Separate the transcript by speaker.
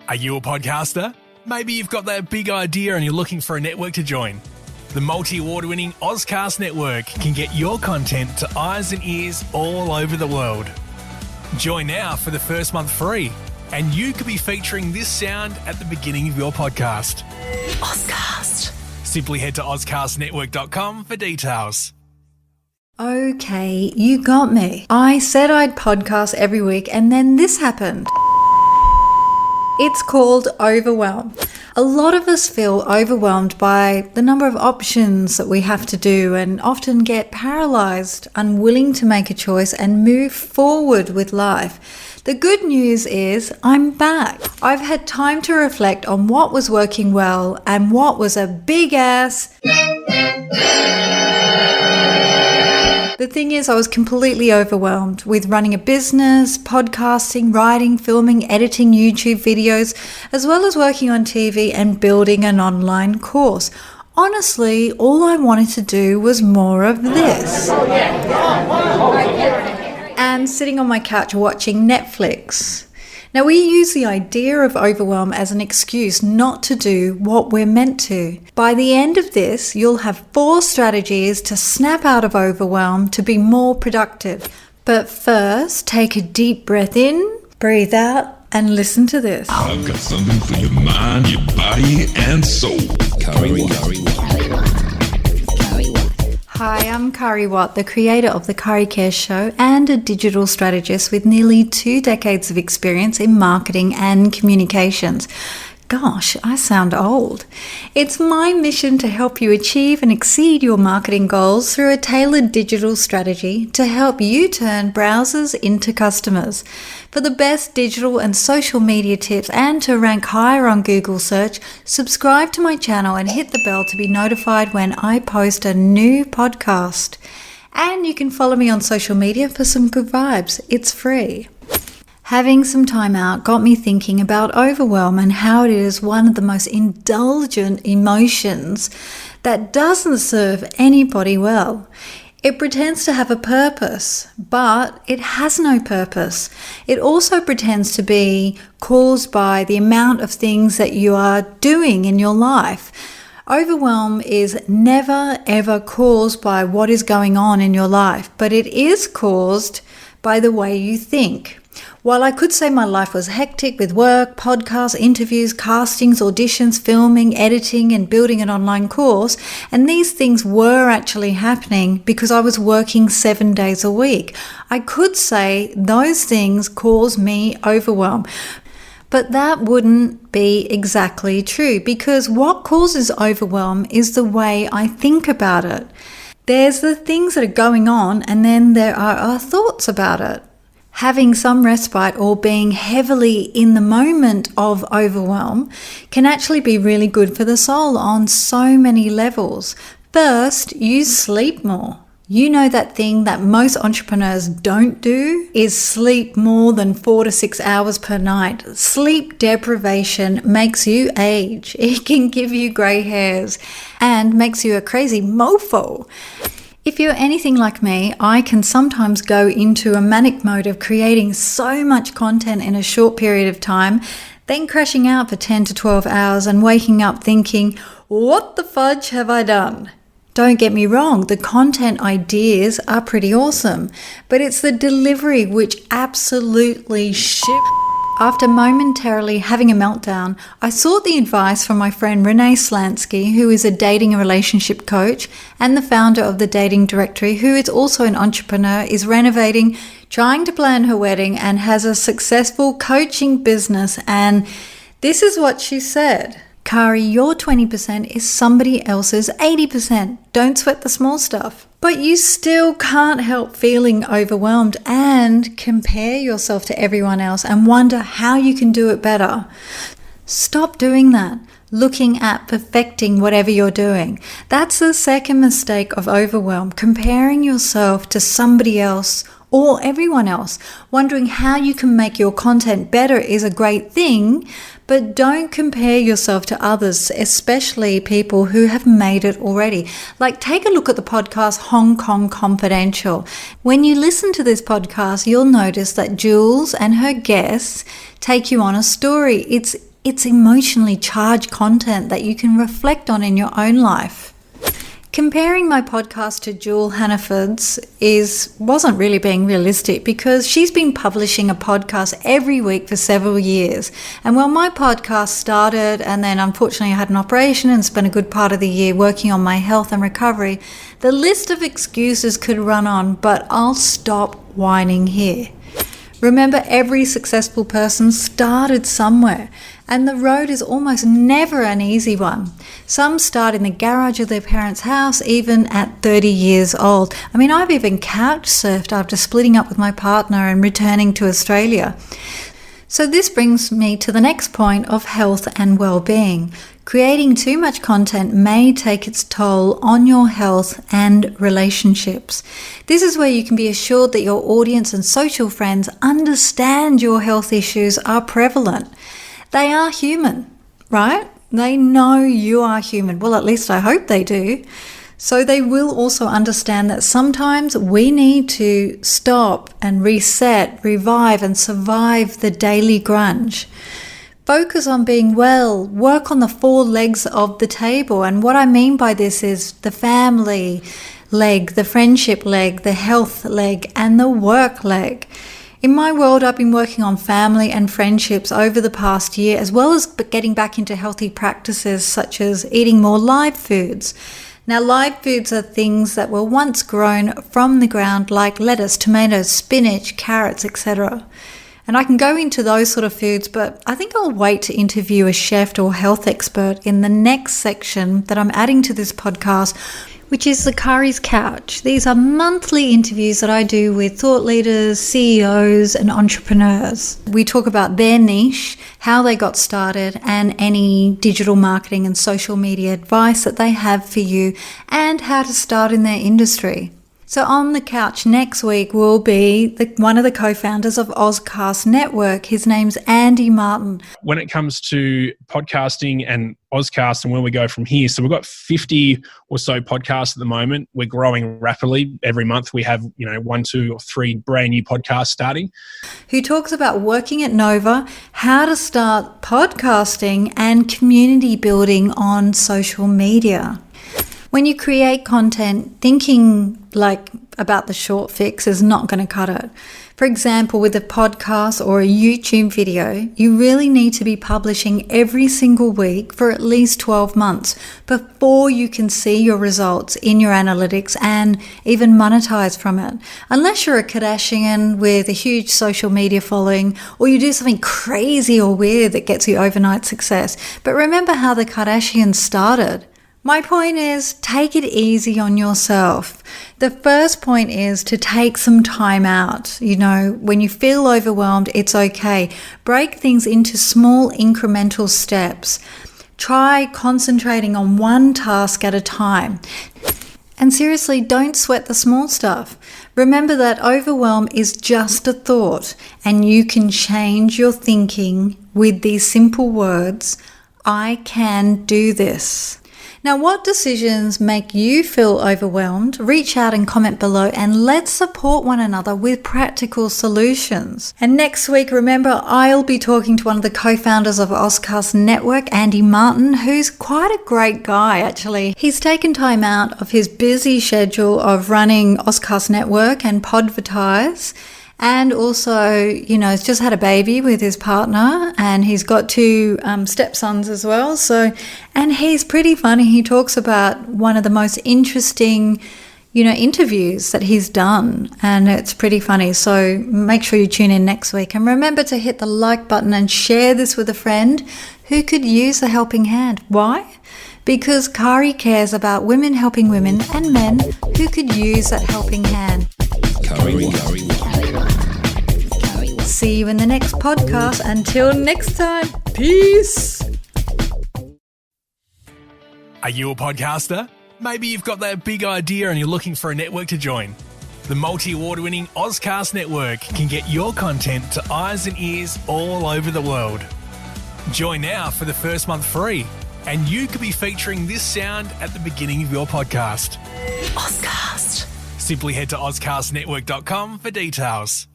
Speaker 1: Are you a podcaster? Maybe you've got that big idea and you're looking for a network to join. The multi-award-winning Ozcast Network can get your content to eyes and ears all over the world. Join now for the first month free, and you could be featuring this sound at the beginning of your podcast.
Speaker 2: Ozcast.
Speaker 1: Simply head to ozcastnetwork.com for details.
Speaker 2: Okay, you got me. I said I'd podcast every week and then this happened. It's called overwhelm. A lot of us feel overwhelmed by the number of options that we have to do and often get paralyzed, unwilling to make a choice and move forward with life. The good news is I'm back. I've had time to reflect on what was working well and what was a big ass. The thing is, I was completely overwhelmed with running a business, podcasting, writing, filming, editing YouTube videos, as well as working on TV and building an online course. Honestly, all I wanted to do was more of this. And sitting on my couch watching Netflix. Now, we use the idea of overwhelm as an excuse not to do what we're meant to. By the end of this, you'll have 4 strategies to snap out of overwhelm to be more productive. But first, take a deep breath in, breathe out, and listen to this.
Speaker 3: I've got something for your mind, your body, and soul.
Speaker 2: Hi, I'm Kari Watt, the creator of The Kari Cares Show and a digital strategist with nearly 2 decades of experience in marketing and communications. Gosh, I sound old. It's my mission to help you achieve and exceed your marketing goals through a tailored digital strategy to help you turn browsers into customers. For the best digital and social media tips and to rank higher on Google search, subscribe to my channel and hit the bell to be notified when I post a new podcast. And you can follow me on social media for some good vibes. It's free. Having some time out got me thinking about overwhelm and how it is one of the most indulgent emotions that doesn't serve anybody well. It pretends to have a purpose, but it has no purpose. It also pretends to be caused by the amount of things that you are doing in your life. Overwhelm is never ever caused by what is going on in your life, but it is caused by the way you think. While I could say my life was hectic with work, podcasts, interviews, castings, auditions, filming, editing, and building an online course, and these things were actually happening because I was working 7 days a week, I could say those things caused me overwhelm. But that wouldn't be exactly true because what causes overwhelm is the way I think about it. There's the things that are going on and then there are our thoughts about it. Having some respite or being heavily in the moment of overwhelm can actually be really good for the soul on so many levels. First, you sleep more. You know that thing that most entrepreneurs don't do is sleep more than 4 to 6 hours per night. Sleep deprivation makes you age. It can give you grey hairs and makes you a crazy mofo. If you're anything like me, I can sometimes go into a manic mode of creating so much content in a short period of time, then crashing out for 10 to 12 hours and waking up thinking, what the fudge have I done? Don't get me wrong, the content ideas are pretty awesome, but it's the delivery which absolutely shit. After momentarily having a meltdown, I sought the advice from my friend Renee Slansky, who is a dating and relationship coach and the founder of the Dating Directory, who is also an entrepreneur, is renovating, trying to plan her wedding, and has a successful coaching business. And this is what she said. Kari, your 20% is somebody else's 80%. Don't sweat the small stuff. But you still can't help feeling overwhelmed and compare yourself to everyone else and wonder how you can do it better. Stop doing that. Looking at perfecting whatever you're doing. That's the second mistake of overwhelm, comparing yourself to somebody else or everyone else. Wondering how you can make your content better is a great thing, but don't compare yourself to others, especially people who have made it already. Like, take a look at the podcast Hong Kong Confidential. When you listen to this podcast, you'll notice that Jules and her guests take you on a story. It's it's emotionally charged content that you can reflect on in your own life. Comparing my podcast to Jewel Hannaford's wasn't really being realistic because she's been publishing a podcast every week for several years. And when my podcast started and then unfortunately I had an operation and spent a good part of the year working on my health and recovery, the list of excuses could run on, but I'll stop whining here. Remember, every successful person started somewhere, and the road is almost never an easy one. Some start in the garage of their parents' house, even at 30 years old. I mean, I've even couch surfed after splitting up with my partner and returning to Australia. So this brings me to the next point of health and well-being. Creating too much content may take its toll on your health and relationships. This is where you can be assured that your audience and social friends understand your health issues are prevalent. They are human, right? They know you are human. Well, at least I hope they do. So they will also understand that sometimes we need to stop and reset, revive, and survive the daily grunge. Focus on being well, work on the 4 legs of the table. And what I mean by this is the family leg, the friendship leg, the health leg, and the work leg. In my world, I've been working on family and friendships over the past year, as well as getting back into healthy practices such as eating more live foods. Now, live foods are things that were once grown from the ground, like lettuce, tomatoes, spinach, carrots, etc. And I can go into those sort of foods, but I think I'll wait to interview a chef or health expert in the next section that I'm adding to this podcast, which is the Kari's Couch. These are monthly interviews that I do with thought leaders, CEOs, and entrepreneurs. We talk about their niche, how they got started, and any digital marketing and social media advice that they have for you, and how to start in their industry. So on the couch next week will be one of the co-founders of Ozcast Network. His name's Andy Martin.
Speaker 1: When it comes to podcasting and Ozcast and where we go from here, so we've got 50 or so podcasts at the moment. We're growing rapidly. Every month we have 1, 2, or 3 brand new podcasts starting.
Speaker 2: Who talks about working at Nova, how to start podcasting and community building on social media. When you create content, thinking about the short fix is not going to cut it. For example, with a podcast or a YouTube video, you really need to be publishing every single week for at least 12 months before you can see your results in your analytics and even monetize from it. Unless you're a Kardashian with a huge social media following, or you do something crazy or weird that gets you overnight success. But remember how the Kardashians started. My point is, take it easy on yourself. The first point is to take some time out. When you feel overwhelmed, it's okay. Break things into small incremental steps. Try concentrating on one task at a time. And seriously, don't sweat the small stuff. Remember that overwhelm is just a thought, and you can change your thinking with these simple words: I can do this. Now, what decisions make you feel overwhelmed? Reach out and comment below, and let's support one another with practical solutions. And next week, remember, I'll be talking to one of the co-founders of Ozcast Network, Andy Martin, who's quite a great guy, actually. He's taken time out of his busy schedule of running Ozcast Network and Podvertise. And also, he's just had a baby with his partner, and he's got 2 stepsons as well. And he's pretty funny. He talks about one of the most interesting, interviews that he's done, and it's pretty funny. So make sure you tune in next week. And remember to hit the like button and share this with a friend who could use a helping hand. Why? Because Kari cares about women helping women and men who could use that helping hand. See you in the next podcast. Until next time, peace.
Speaker 1: Are you a podcaster? Maybe you've got that big idea and you're looking for a network to join. The multi-award-winning Ozcast Network can get your content to eyes and ears all over the world. Join now for the first month free, and you could be featuring this sound at the beginning of your podcast.
Speaker 2: Ozcast.
Speaker 1: Simply head to ozcastnetwork.com for details.